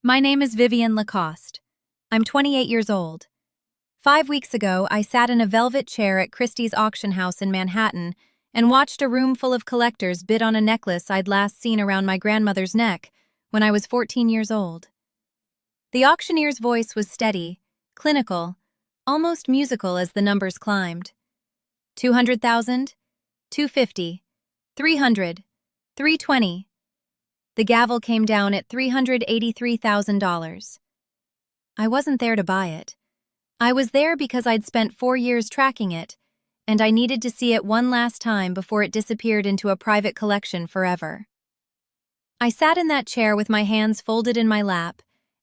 My name is Vivian Lacoste. I'm 28 years old. 5 weeks ago, I sat in a velvet chair at Christie's auction house in Manhattan and watched a room full of collectors bid on a necklace I'd last seen around my grandmother's neck when I was 14 years old. The auctioneer's voice was steady, clinical, almost musical as the numbers climbed. 200,000, 250, 300, 320. The gavel came down at $383,000. I wasn't there to buy it. I was there because I'd spent 4 years tracking it, and I needed to see it one last time before it disappeared into a private collection forever. I sat in that chair with my hands folded in my lap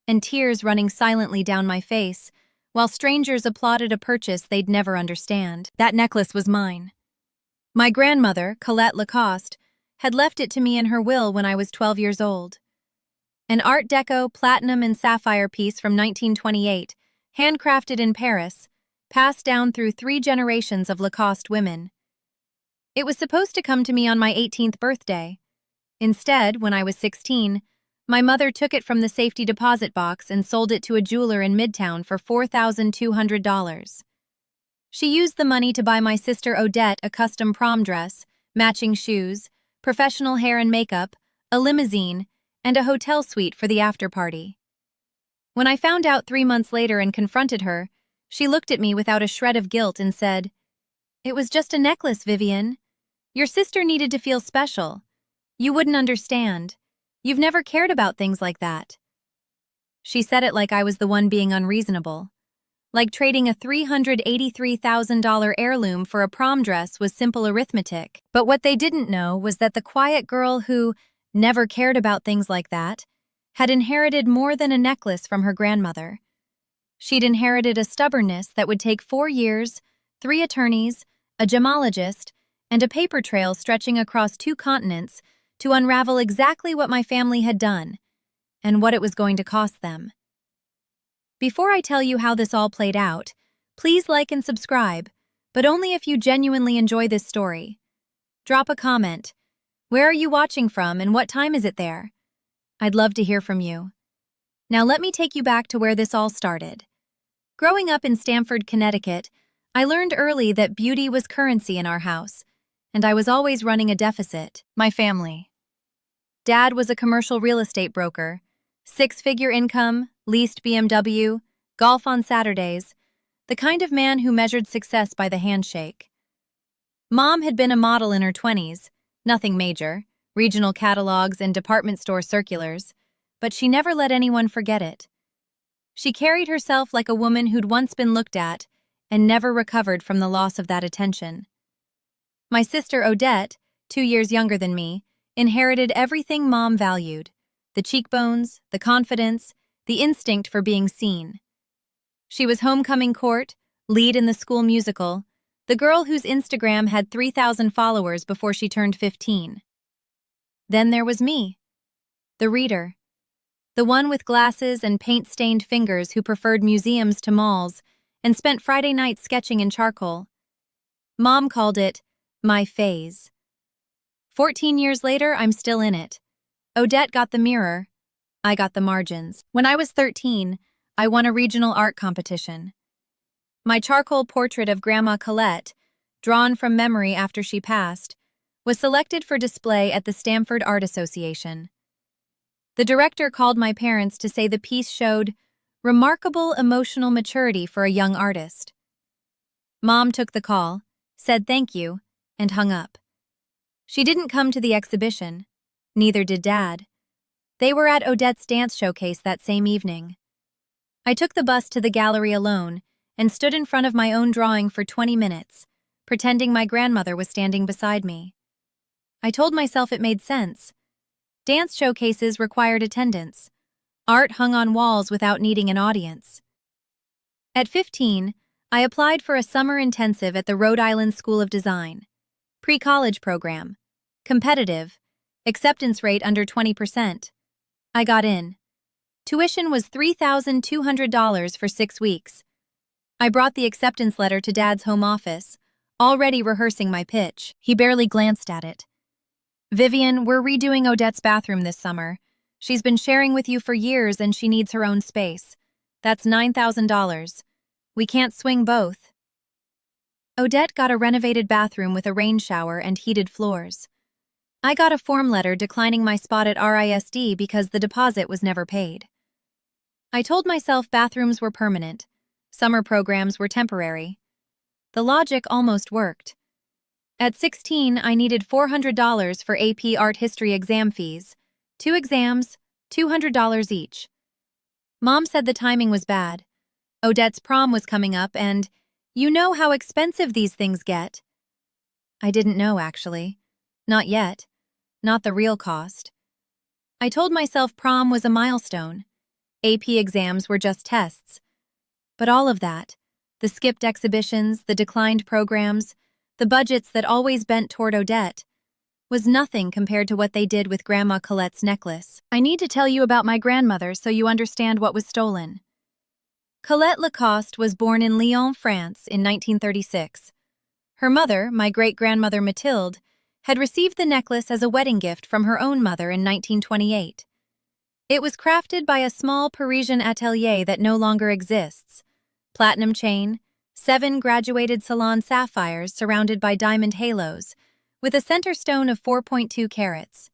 and tears running silently down my face while strangers applauded a purchase they'd never understand. That necklace was mine. My grandmother, Colette Lacoste, had left it to me in her will when I was 12 years old. An Art Deco platinum and sapphire piece from 1928, handcrafted in Paris, passed down through 3 generations of Lacoste women. It was supposed to come to me on my 18th birthday. Instead, when I was 16, my mother took it from the safety deposit box and sold it to a jeweler in Midtown for $4,200. She used the money to buy my sister Odette a custom prom dress, matching shoes, professional hair and makeup, a limousine, and a hotel suite for the after-party. When I found out 3 months later and confronted her, she looked at me without a shred of guilt and said, "It was just a necklace, Vivian. Your sister needed to feel special. You wouldn't understand. You've never cared about things like that." She said it like I was the one being unreasonable. Like trading a $383,000 heirloom for a prom dress was simple arithmetic. But what they didn't know was that the quiet girl who never cared about things like that had inherited more than a necklace from her grandmother. She'd inherited a stubbornness that would take 4 years, 3 attorneys, a gemologist, and a paper trail stretching across 2 continents to unravel exactly what my family had done and what it was going to cost them. Before I tell you how this all played out, please like and subscribe, but only if you genuinely enjoy this story. Drop a comment. Where are you watching from and what time is it there? I'd love to hear from you. Now let me take you back to where this all started. Growing up in Stamford, Connecticut, I learned early that beauty was currency in our house, and I was always running a deficit. My family. Dad was a commercial real estate broker, 6-figure income, leased BMW, golf on Saturdays, the kind of man who measured success by the handshake. Mom had been a model in her 20s, nothing major, regional catalogs and department store circulars, but she never let anyone forget it. She carried herself like a woman who'd once been looked at and never recovered from the loss of that attention. My sister Odette, 2 years younger than me, inherited everything Mom valued: the cheekbones, the confidence, the instinct for being seen. She was homecoming court, lead in the school musical, the girl whose Instagram had 3,000 followers before she turned 15. Then there was me, the reader, the one with glasses and paint-stained fingers who preferred museums to malls and spent Friday nights sketching in charcoal. Mom called it my phase. 14 years later, I'm still in it. Odette got the mirror. I got the margins. When I was 13, I won a regional art competition. My charcoal portrait of Grandma Colette, drawn from memory after she passed, was selected for display at the Stamford Art Association. The director called my parents to say the piece showed remarkable emotional maturity for a young artist. Mom took the call, said thank you, and hung up. She didn't come to the exhibition. Neither did Dad. They were at Odette's dance showcase that same evening. I took the bus to the gallery alone and stood in front of my own drawing for 20 minutes, pretending my grandmother was standing beside me. I told myself it made sense. Dance showcases required attendance. Art hung on walls without needing an audience. At 15, I applied for a summer intensive at the Rhode Island School of Design. Pre-college program. Competitive. Acceptance rate under 20%. I got in. Tuition was $3,200 for 6 weeks. I brought the acceptance letter to Dad's home office, already rehearsing my pitch. He barely glanced at it. "Vivian, we're redoing Odette's bathroom this summer. She's been sharing with you for years and she needs her own space. That's $9,000. We can't swing both. Odette got a renovated bathroom with a rain shower and heated floors. I got a form letter declining my spot at RISD because the deposit was never paid. I told myself bathrooms were permanent. Summer programs were temporary. The logic almost worked. At 16, I needed $400 for AP Art History exam fees. 2 exams, $200 each. Mom said the timing was bad. Odette's prom was coming up and, you know how expensive these things get. I didn't know, actually. Not yet. Not the real cost. I told myself prom was a milestone. AP exams were just tests. But all of that, the skipped exhibitions, the declined programs, the budgets that always bent toward Odette, was nothing compared to what they did with Grandma Colette's necklace. I need to tell you about my grandmother so you understand what was stolen. Colette Lacoste was born in Lyon, France in 1936. Her mother, my great-grandmother Mathilde, had received the necklace as a wedding gift from her own mother in 1928. It was crafted by a small Parisian atelier that no longer exists. Platinum chain, 7 graduated salon sapphires surrounded by diamond halos, with a center stone of 4.2 carats.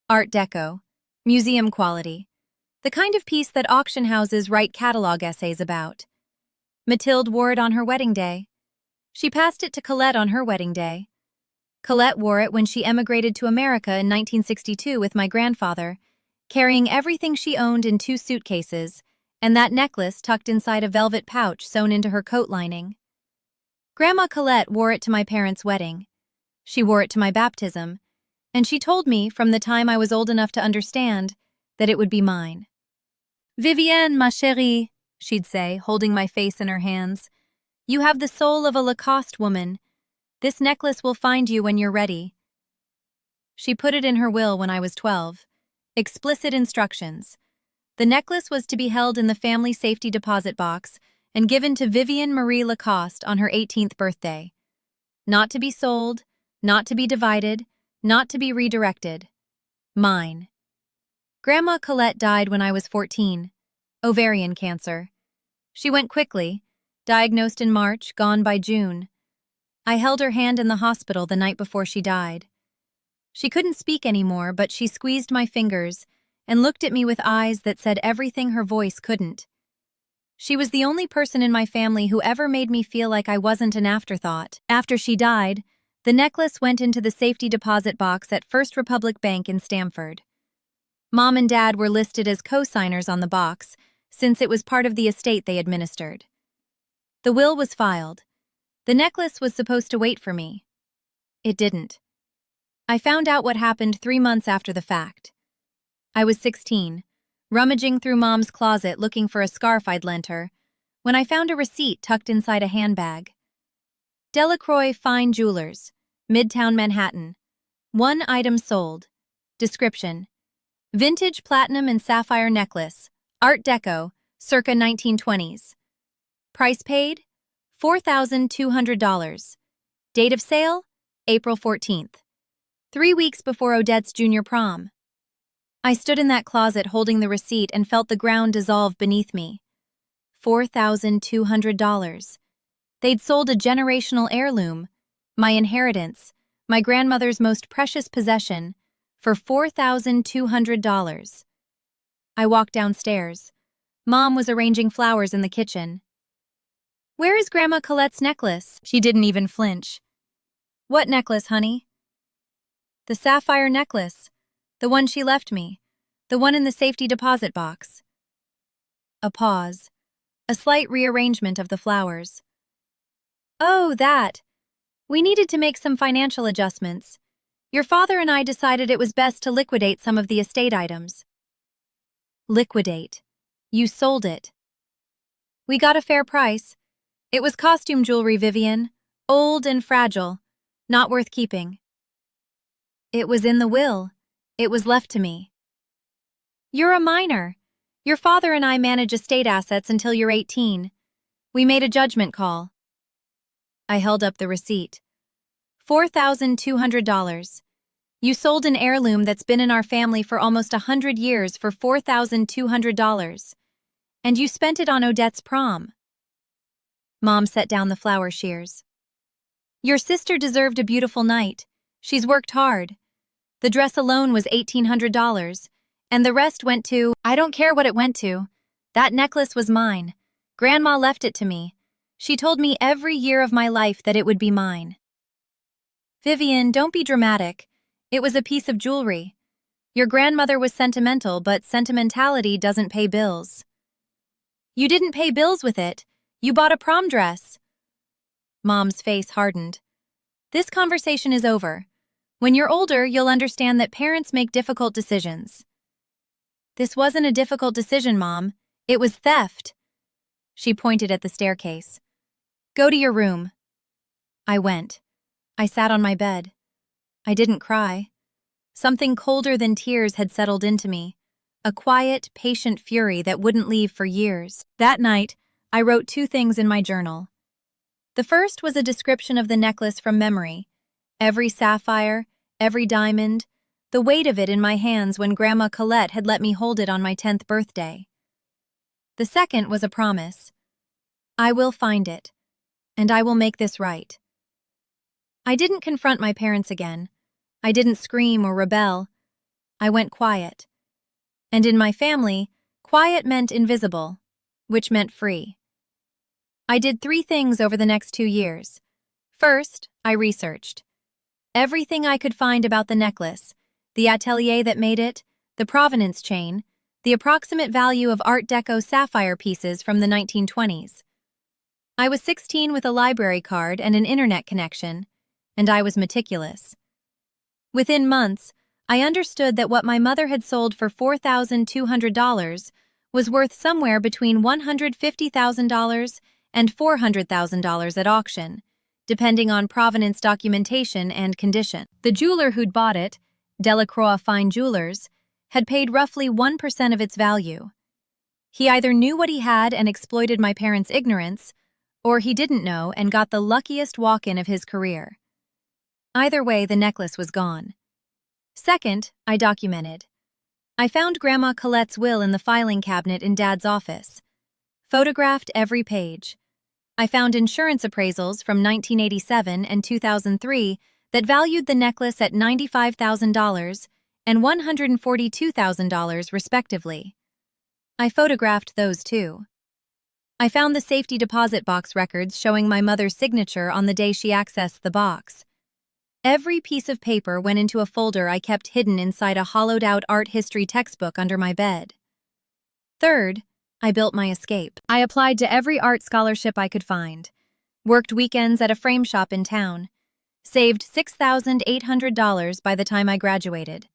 Art Deco, museum quality. The kind of piece that auction houses write catalog essays about. Mathilde wore it on her wedding day. She passed it to Colette on her wedding day. Colette wore it when she emigrated to America in 1962 with my grandfather, carrying everything she owned in 2 suitcases, and that necklace tucked inside a velvet pouch sewn into her coat lining. Grandma Colette wore it to my parents' wedding. She wore it to my baptism, and she told me from the time I was old enough to understand that it would be mine. Vivienne, ma chérie, she'd say, holding my face in her hands. You have the soul of a Lacoste woman. This necklace will find you when you're ready. She put it in her will when I was 12. Explicit instructions. The necklace was to be held in the family safety deposit box and given to Vivienne Marie Lacoste on her 18th birthday. Not to be sold, not to be divided, not to be redirected. Mine. Grandma Colette died when I was 14. Ovarian cancer. She went quickly, diagnosed in March, gone by June. I held her hand in the hospital the night before she died. She couldn't speak anymore, but she squeezed my fingers and looked at me with eyes that said everything her voice couldn't. She was the only person in my family who ever made me feel like I wasn't an afterthought. After she died, the necklace went into the safety deposit box at First Republic Bank in Stamford. Mom and Dad were listed as co-signers on the box, since it was part of the estate they administered. The will was filed. The necklace was supposed to wait for me. It didn't. I found out what happened 3 months after the fact. I was 16, rummaging through Mom's closet looking for a scarf I'd lent her, when I found a receipt tucked inside a handbag. Delacroix Fine Jewelers, Midtown Manhattan. 1 item sold. Description: vintage platinum and sapphire necklace, Art Deco, circa 1920s. Price paid? $4,200. Date of sale? April 14th. 3 weeks before Odette's junior prom. I stood in that closet holding the receipt and felt the ground dissolve beneath me. $4,200. They'd sold a generational heirloom, my inheritance, my grandmother's most precious possession, for $4,200. I walked downstairs. Mom was arranging flowers in the kitchen. Where is Grandma Colette's necklace? She didn't even flinch. What necklace, honey? The sapphire necklace. The one she left me. The one in the safety deposit box. A pause. A slight rearrangement of the flowers. Oh, that. We needed to make some financial adjustments. Your father and I decided it was best to liquidate some of the estate items. Liquidate. You sold it. We got a fair price. It was costume jewelry, Vivienne. Old and fragile. Not worth keeping. It was in the will. It was left to me. You're a minor. Your father and I manage estate assets until you're 18. We made a judgment call. I held up the receipt. $4,200. You sold an heirloom that's been in our family for almost 100 years for $4,200. And you spent it on Odette's prom. Mom set down the flower shears. Your sister deserved a beautiful night. She's worked hard. The dress alone was $1,800, and the rest went to— I don't care what it went to. That necklace was mine. Grandma left it to me. She told me every year of my life that it would be mine. Vivian, don't be dramatic. It was a piece of jewelry. Your grandmother was sentimental, but sentimentality doesn't pay bills. You didn't pay bills with it. You bought a prom dress. Mom's face hardened. This conversation is over. When you're older, you'll understand that parents make difficult decisions. This wasn't a difficult decision, Mom. It was theft. She pointed at the staircase. Go to your room. I went. I sat on my bed. I didn't cry. Something colder than tears had settled into me. A quiet, patient fury that wouldn't leave for years. That night, I wrote 2 things in my journal. The first was a description of the necklace from memory. Every sapphire, every diamond, the weight of it in my hands when Grandma Colette had let me hold it on my 10th birthday. The second was a promise. I will find it, and I will make this right. I didn't confront my parents again. I didn't scream or rebel. I went quiet. And in my family, quiet meant invisible, which meant free. I did 3 things over the next 2 years. First, I researched. Everything I could find about the necklace, the atelier that made it, the provenance chain, the approximate value of Art Deco sapphire pieces from the 1920s. I was 16 with a library card and an internet connection, and I was meticulous. Within months, I understood that what my mother had sold for $4,200 was worth somewhere between $150,000 and $400,000 at auction, depending on provenance documentation and condition. The jeweler who'd bought it, Delacroix Fine Jewelers, had paid roughly 1% of its value. He either knew what he had and exploited my parents' ignorance, or he didn't know and got the luckiest walk-in of his career. Either way, the necklace was gone. Second, I documented. I found Grandma Colette's will in the filing cabinet in Dad's office. Photographed every page. I found insurance appraisals from 1987 and 2003 that valued the necklace at $95,000 and $142,000 respectively. I photographed those too. I found the safety deposit box records showing my mother's signature on the day she accessed the box. Every piece of paper went into a folder I kept hidden inside a hollowed-out art history textbook under my bed. Third, I built my escape. I applied to every art scholarship I could find, worked weekends at a frame shop in town, saved $6,800 by the time I graduated.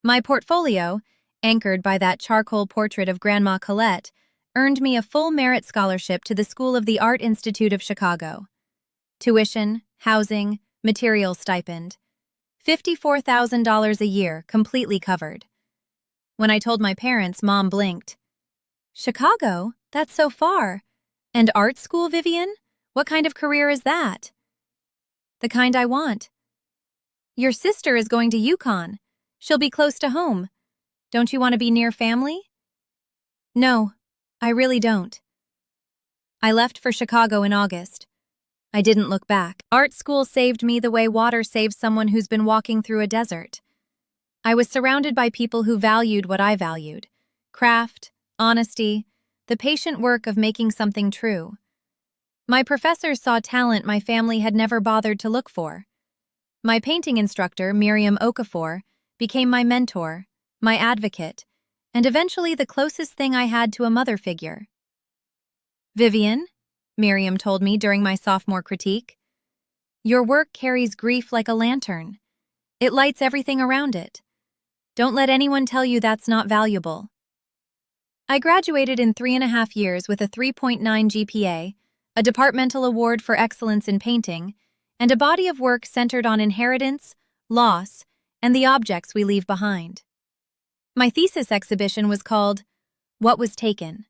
My portfolio, anchored by that charcoal portrait of Grandma Colette, earned me a full merit scholarship to the School of the Art Institute of Chicago. Tuition, housing, material stipend. $54,000 a year, completely covered. When I told my parents, Mom blinked. Chicago? That's so far. And art school, Vivian? What kind of career is that? The kind I want. Your sister is going to Yukon. She'll be close to home. Don't you want to be near family? No, I really don't. I left for Chicago in August. I didn't look back. Art school saved me the way water saves someone who's been walking through a desert. I was surrounded by people who valued what I valued: craft, honesty, the patient work of making something true. My professors saw talent my family had never bothered to look for. My painting instructor, Miriam Okafor, became my mentor, my advocate, and eventually the closest thing I had to a mother figure. Vivian, Miriam told me during my sophomore critique, your work carries grief like a lantern. It lights everything around it. Don't let anyone tell you that's not valuable. I graduated in 3.5 years with a 3.9 GPA, a departmental award for excellence in painting, and a body of work centered on inheritance, loss, and the objects we leave behind. My thesis exhibition was called What Was Taken.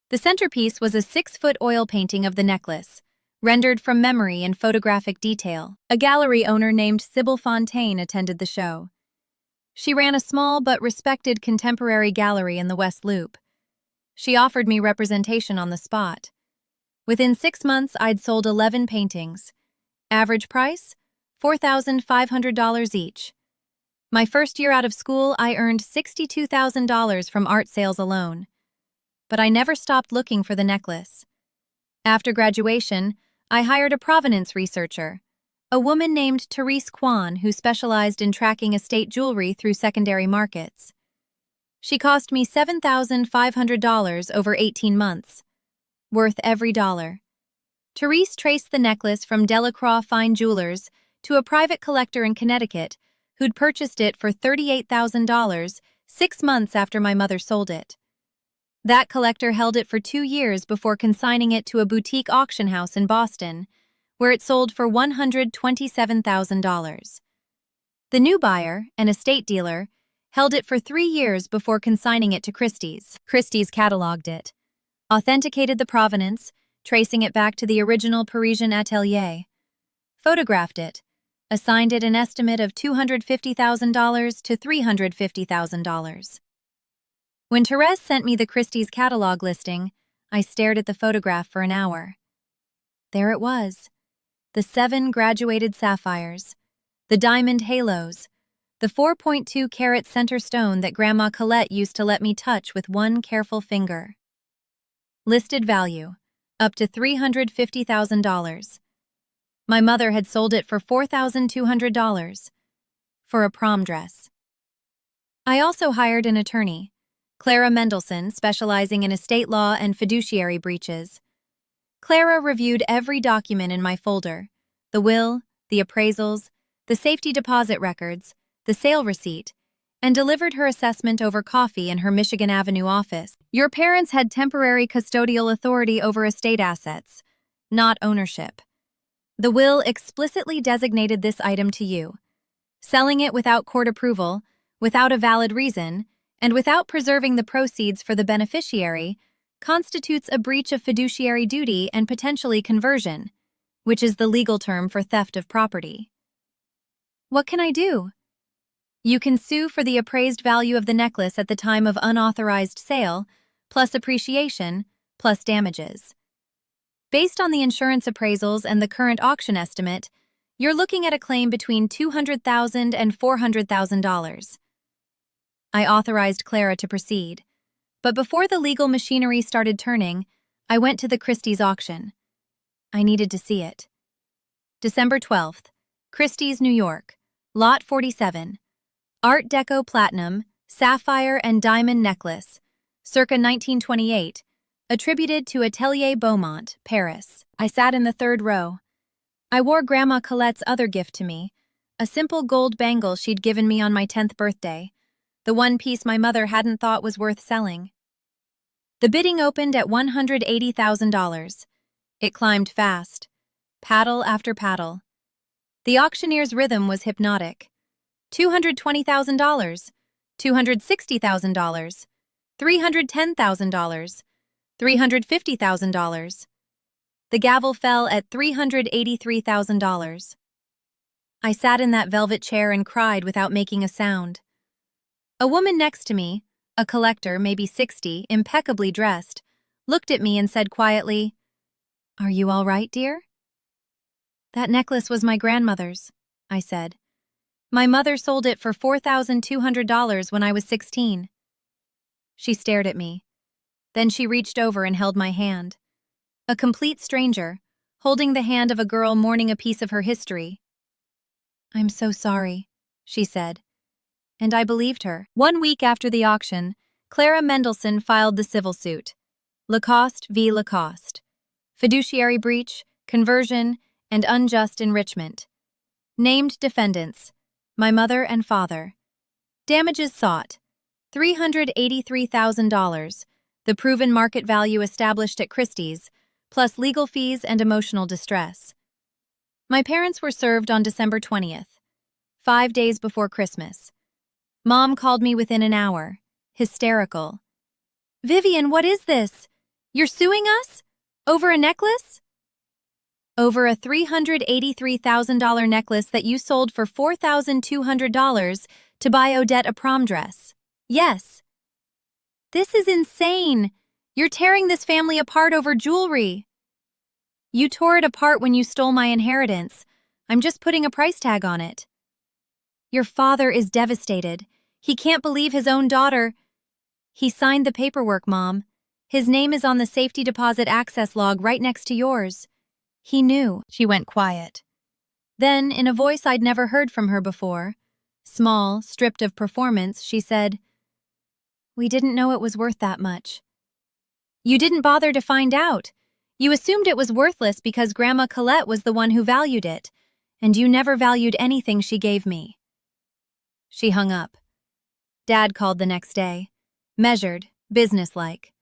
The centerpiece was a 6-foot oil painting of the necklace, rendered from memory in photographic detail. A gallery owner named Sybil Fontaine attended the show. She ran a small but respected contemporary gallery in the West Loop. She offered me representation on the spot. Within 6 months, I'd sold 11 paintings. Average price? $4,500 each. My first year out of school, I earned $62,000 from art sales alone. But I never stopped looking for the necklace. After graduation, I hired a provenance researcher, a woman named Therese Kwan who specialized in tracking estate jewelry through secondary markets. She cost me $7,500 over 18 months, worth every dollar. Therese traced the necklace from Delacroix Fine Jewelers to a private collector in Connecticut who'd purchased it for $38,000 6 months after my mother sold it. That collector held it for 2 years before consigning it to a boutique auction house in Boston, where it sold for $127,000. The new buyer, an estate dealer, held it for 3 years before consigning it to Christie's. Christie's cataloged it, authenticated the provenance, tracing it back to the original Parisian atelier, photographed it, assigned it an estimate of $250,000 to $350,000. When Therese sent me the Christie's catalog listing, I stared at the photograph for an hour. There it was. The 7 graduated sapphires, the diamond halos, the 4.2-carat center stone that Grandma Colette used to let me touch with one careful finger. Listed value, up to $350,000. My mother had sold it for $4,200 for a prom dress. I also hired an attorney, Clara Mendelsohn, specializing in estate law and fiduciary breaches. Clara reviewed every document in my folder, the will, the appraisals, the safety deposit records, the sale receipt, and delivered her assessment over coffee in her Michigan Avenue office. Your parents had temporary custodial authority over estate assets, not ownership. The will explicitly designated this item to you. Selling it without court approval, without a valid reason, and without preserving the proceeds for the beneficiary constitutes a breach of fiduciary duty and potentially conversion, which is the legal term for theft of property. What can I do? You can sue for the appraised value of the necklace at the time of unauthorized sale, plus appreciation, plus damages. Based on the insurance appraisals and the current auction estimate, you're looking at a claim between $200,000 and $400,000. I authorized Clara to proceed, but before the legal machinery started turning, I went to the Christie's auction. I needed to see it. December 12th, Christie's, New York, Lot 47, Art Deco Platinum, Sapphire and Diamond Necklace, circa 1928, attributed to Atelier Beaumont, Paris. I sat in the 3rd row. I wore Grandma Colette's other gift to me, a simple gold bangle she'd given me on my 10th birthday, the one piece my mother hadn't thought was worth selling. The bidding opened at $180,000. It climbed fast, paddle after paddle. The auctioneer's rhythm was hypnotic. $220,000, $260,000, $310,000, $350,000. The gavel fell at $383,000. I sat in that velvet chair and cried without making a sound. A woman next to me, a collector, maybe 60, impeccably dressed, looked at me and said quietly, "Are you all right, dear?" "That necklace was my grandmother's," I said. "My mother sold it for $4,200 when I was 16. She stared at me. Then she reached over and held my hand. A complete stranger, holding the hand of a girl mourning a piece of her history. "I'm so sorry," she said. And I believed her. 1 week after the auction, Clara Mendelsohn filed the civil suit. Lacoste v. Lacoste. Fiduciary breach, conversion, and unjust enrichment. Named defendants: my mother and father. Damages sought: $383,000, the proven market value established at Christie's, plus legal fees and emotional distress. My parents were served on December 20th, 5 days before Christmas. Mom called me within an hour, hysterical. "Vivian, what is this? You're suing us? Over a necklace?" Over a $383,000 necklace that you sold for $4,200 to buy Odette a prom dress. Yes. This is insane. You're tearing this family apart over jewelry. You tore it apart when you stole my inheritance. I'm just putting a price tag on it. Your father is devastated. He can't believe his own daughter. He signed the paperwork, Mom. His name is on the safety deposit access log right next to yours. He knew. She went quiet. Then, in a voice I'd never heard from her before, small, stripped of performance, she said, "We didn't know it was worth that much." You didn't bother to find out. You assumed it was worthless because Grandma Colette was the one who valued it, and you never valued anything she gave me. She hung up. Dad called the next day. Measured, businesslike.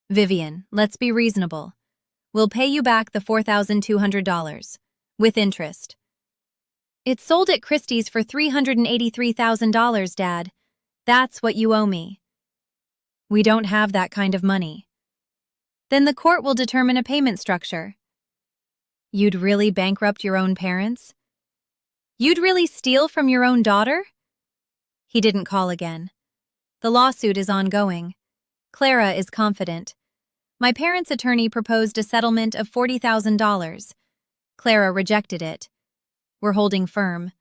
"Vivian, let's be reasonable. We'll pay you back the $4,200, with interest." "It's sold at Christie's for $383,000, Dad. That's what you owe me." "We don't have that kind of money." "Then the court will determine a payment structure." "You'd really bankrupt your own parents? You'd really steal from your own daughter?" He didn't call again. The lawsuit is ongoing. Clara is confident. My parents' attorney proposed a settlement of $40,000. Clara rejected it. We're holding firm.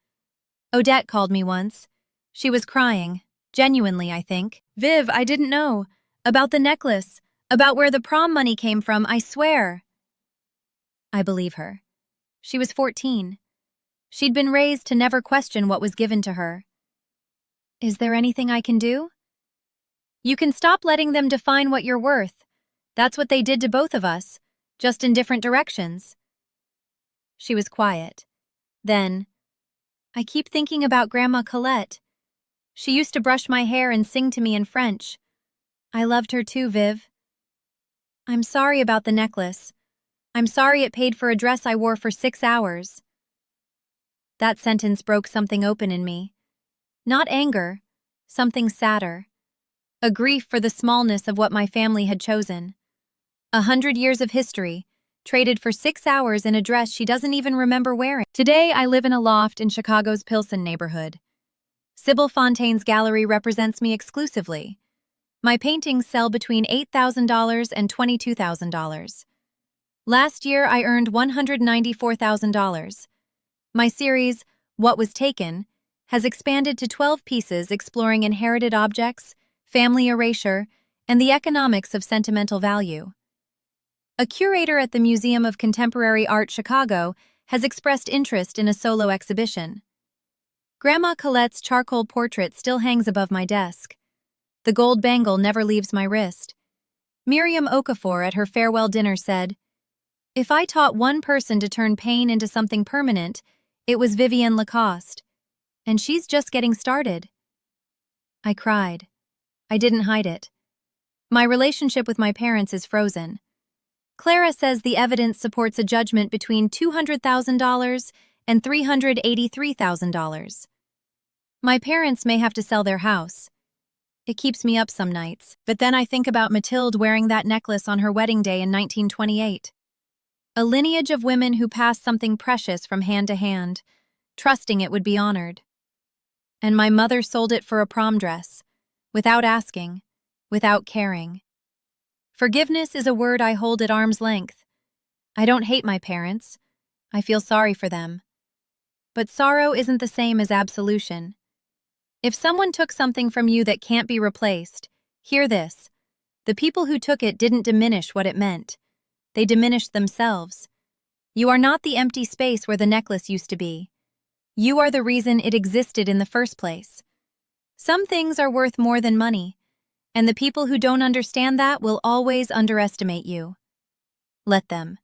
Odette called me once. She was crying. Genuinely, I think. "Viv, I didn't know. About the necklace. About where the prom money came from, I swear." I believe her. She was 14. She'd been raised to never question what was given to her. "Is there anything I can do?" "You can stop letting them define what you're worth. That's what they did to both of us, just in different directions." She was quiet. Then, "I keep thinking about Grandma Colette. She used to brush my hair and sing to me in French. I loved her too, Viv. I'm sorry about the necklace. I'm sorry it paid for a dress I wore for 6 hours." That sentence broke something open in me. Not anger, something sadder. A grief for the smallness of what my family had chosen. 100 years of history, traded for 6 hours in a dress she doesn't even remember wearing. Today, I live in a loft in Chicago's Pilsen neighborhood. Sybil Fontaine's gallery represents me exclusively. My paintings sell between $8,000 and $22,000. Last year, I earned $194,000. My series, What Was Taken, has expanded to 12 pieces exploring inherited objects, family erasure, and the economics of sentimental value. A curator at the Museum of Contemporary Art Chicago has expressed interest in a solo exhibition. Grandma Colette's charcoal portrait still hangs above my desk. The gold bangle never leaves my wrist. Miriam Okafor at her farewell dinner said, "If I taught one person to turn pain into something permanent, it was Vivienne Lacoste. And she's just getting started." I cried. I didn't hide it. My relationship with my parents is frozen. Clara says the evidence supports a judgment between $200,000 and $383,000. My parents may have to sell their house. It keeps me up some nights, but then I think about Mathilde wearing that necklace on her wedding day in 1928. A lineage of women who passed something precious from hand to hand, trusting it would be honored. And my mother sold it for a prom dress, without asking, without caring. Forgiveness is a word I hold at arm's length. I don't hate my parents. I feel sorry for them. But sorrow isn't the same as absolution. If someone took something from you that can't be replaced, hear this. The people who took it didn't diminish what it meant. They diminished themselves. You are not the empty space where the necklace used to be. You are the reason it existed in the first place. Some things are worth more than money, and the people who don't understand that will always underestimate you. Let them.